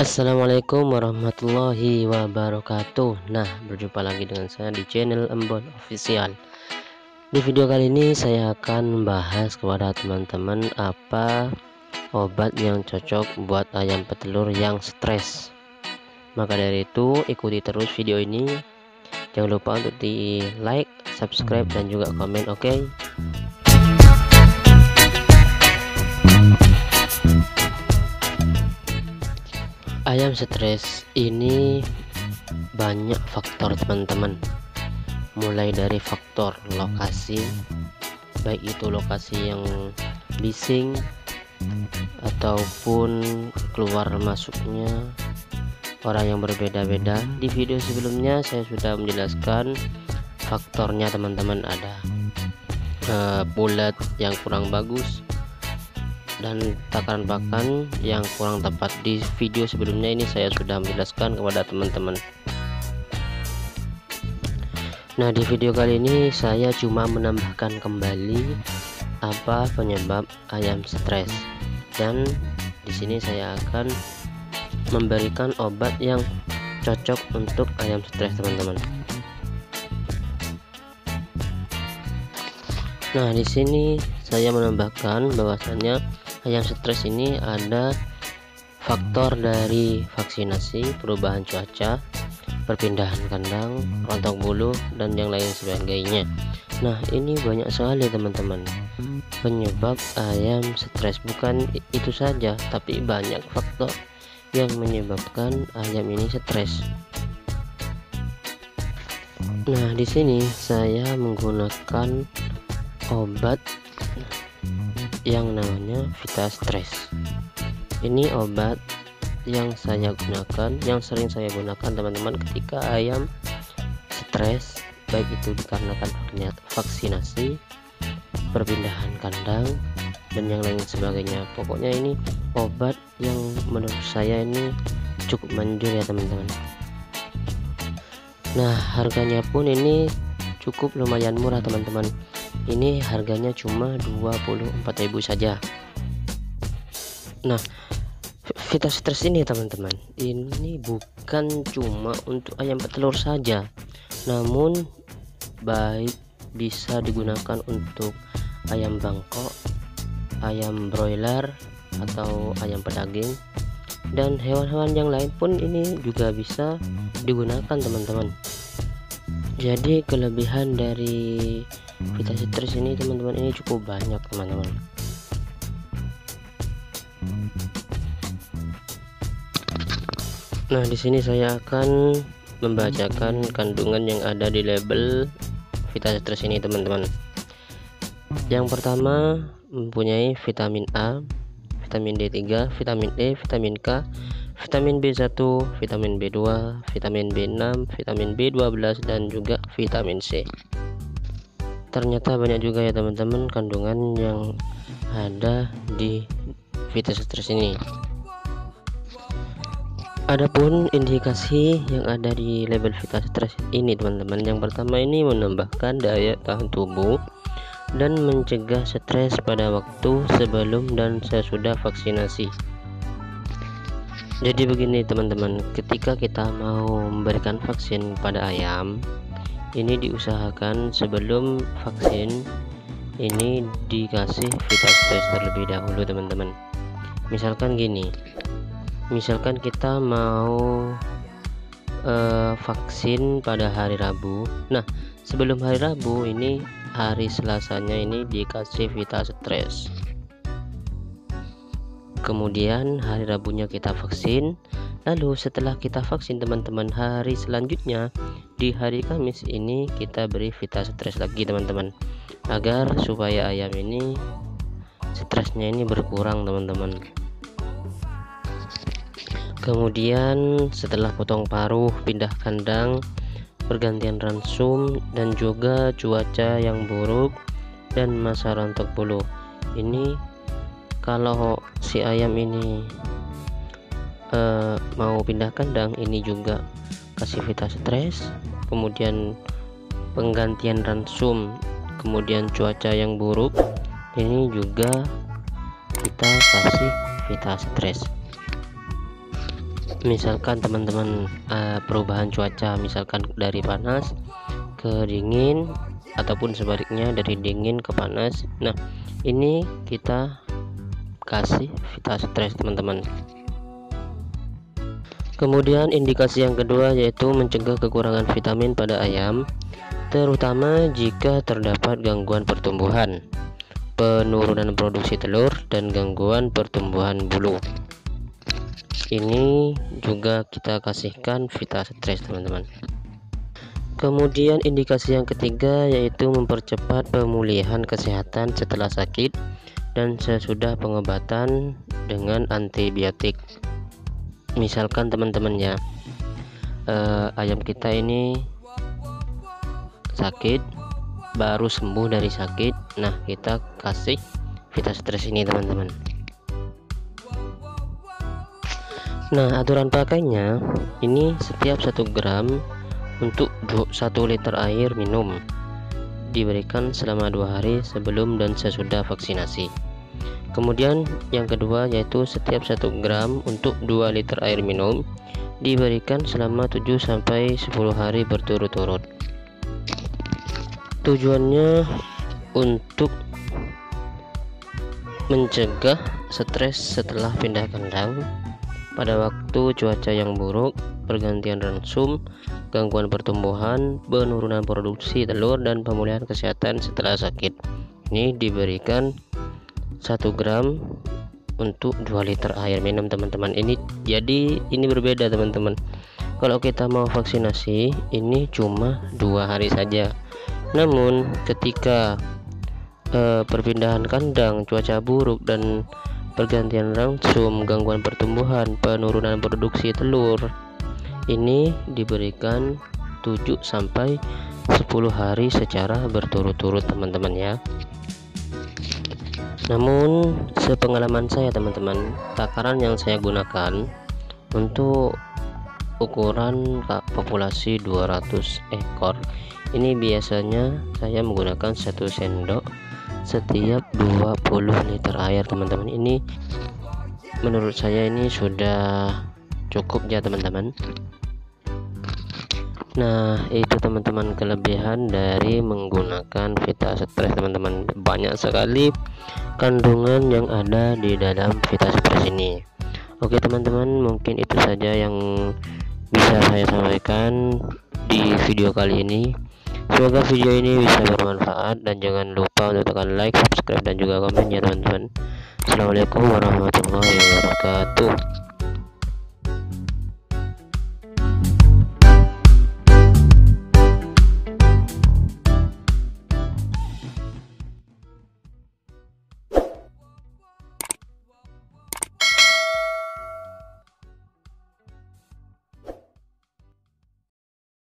Assalamualaikum warahmatullahi wabarakatuh. Nah, berjumpa lagi dengan saya di channel Embon Official. Di video kali ini saya akan membahas kepada teman-teman apa obat yang cocok buat ayam petelur yang stres. Maka dari itu ikuti terus video ini. Jangan lupa untuk di like, subscribe, dan juga komen, oke? Ayam stres ini banyak faktor teman-teman, mulai dari faktor lokasi, baik itu lokasi yang bising ataupun keluar masuknya orang yang berbeda-beda. Di video sebelumnya saya sudah menjelaskan faktornya teman-teman, ada bulat yang kurang bagus dan takaran pakan yang kurang tepat. Di video sebelumnya ini saya sudah menjelaskan kepada teman-teman. Nah, di video kali ini saya cuma menambahkan kembali apa penyebab ayam stres, dan di sini saya akan memberikan obat yang cocok untuk ayam stres teman-teman. Nah, di sini saya menambahkan bahwasannya ayam stres ini ada faktor dari vaksinasi, perubahan cuaca, perpindahan kandang, rontok bulu, dan yang lain sebagainya. Nah, ini banyak sekali teman-teman penyebab ayam stres. Bukan itu saja, tapi banyak faktor yang menyebabkan ayam ini stres. Nah, di sini saya menggunakan obat yang namanya Vita Stress. Ini obat yang saya gunakan, yang sering saya gunakan teman-teman ketika ayam stres, baik itu dikarenakan vaksinasi, perpindahan kandang, dan yang lain sebagainya. Pokoknya ini obat yang menurut saya ini cukup manjur ya teman-teman. Nah, harganya pun ini cukup lumayan murah teman-teman. Ini harganya cuma 24.000 saja. Nah, Vita Stress ini teman-teman, ini bukan cuma untuk ayam petelur saja, namun baik bisa digunakan untuk ayam bangkok, ayam broiler, atau ayam pedaging, dan hewan-hewan yang lain pun ini juga bisa digunakan teman-teman. Jadi kelebihan dari Vita Stress ini teman-teman, ini cukup banyak teman-teman. Nah, di sini saya akan membacakan kandungan yang ada di label Vita Stress ini teman-teman. Yang pertama mempunyai vitamin A, vitamin D3, vitamin E, vitamin K, vitamin B1, vitamin B2, vitamin B6, vitamin B12, dan juga vitamin C. Ternyata banyak juga ya teman-teman kandungan yang ada di Vita Stress ini. Adapun indikasi yang ada di label Vita Stress ini teman-teman, yang pertama ini menambahkan daya tahan tubuh dan mencegah stres pada waktu sebelum dan sesudah vaksinasi. Jadi begini teman-teman, ketika kita mau memberikan vaksin pada ayam, ini diusahakan sebelum vaksin ini dikasih Vita Stress terlebih dahulu teman-teman. Misalkan gini, misalkan kita mau vaksin pada hari Rabu. Nah, sebelum hari Rabu ini, hari Selasanya ini dikasih Vita Stress. Kemudian hari Rabunya kita vaksin. Lalu setelah kita vaksin teman-teman, hari selanjutnya di hari Kamis ini kita beri Vita Stress lagi teman-teman, agar supaya ayam ini stresnya ini berkurang teman-teman. Kemudian setelah potong paruh, pindah kandang, pergantian ransum, dan juga cuaca yang buruk dan masa rontok bulu, ini kalau si ayam ini mau pindah kandang, ini juga kasih Vita Stress. Kemudian penggantian ransum, kemudian cuaca yang buruk, ini juga kita kasih Vita Stress. misalkan teman-teman perubahan cuaca, misalkan dari panas ke dingin ataupun sebaliknya dari dingin ke panas. Nah, ini kita kasih Vita Stress teman-teman. Kemudian indikasi yang kedua yaitu mencegah kekurangan vitamin pada ayam, terutama jika terdapat gangguan pertumbuhan, penurunan produksi telur, dan gangguan pertumbuhan bulu. Ini juga kita kasihkan Vita Stress teman-teman. Kemudian indikasi yang ketiga yaitu mempercepat pemulihan kesehatan setelah sakit dan sesudah pengobatan dengan antibiotik. Misalkan teman-teman ya, ayam kita ini sakit, baru sembuh dari sakit, nah kita kasih Vita Stress ini teman-teman. Nah, aturan pakainya ini setiap 1 gram untuk 1 liter air minum, diberikan selama 2 hari sebelum dan sesudah vaksinasi. Kemudian yang kedua yaitu setiap 1 gram untuk 2 liter air minum, diberikan selama 7-10 hari berturut-turut. Tujuannya untuk mencegah stres setelah pindah kandang pada waktu cuaca yang buruk, pergantian ransum, gangguan pertumbuhan, penurunan produksi telur, dan pemulihan kesehatan setelah sakit. Ini diberikan 1 gram untuk 2 liter air minum teman-teman. Jadi ini berbeda teman-teman. Kalau kita mau vaksinasi ini cuma 2 hari saja. Namun ketika perpindahan kandang, cuaca buruk, dan pergantian ransum, gangguan pertumbuhan, penurunan produksi telur, ini diberikan 7-10 hari secara berturut-turut teman-teman ya. Namun sepengalaman saya teman-teman, takaran yang saya gunakan untuk ukuran populasi 200 ekor ini biasanya saya menggunakan 1 sendok setiap 20 liter air teman-teman. Ini menurut saya ini sudah cukup ya teman-teman. Nah, itu teman-teman kelebihan dari menggunakan Vita Stress teman-teman. Banyak sekali kandungan yang ada di dalam Vita Stress ini. Oke teman-teman, mungkin itu saja yang bisa saya sampaikan di video kali ini. Semoga video ini bisa bermanfaat dan jangan lupa untuk tekan like, subscribe, dan juga komen ya teman-teman. Assalamualaikum warahmatullahi wabarakatuh.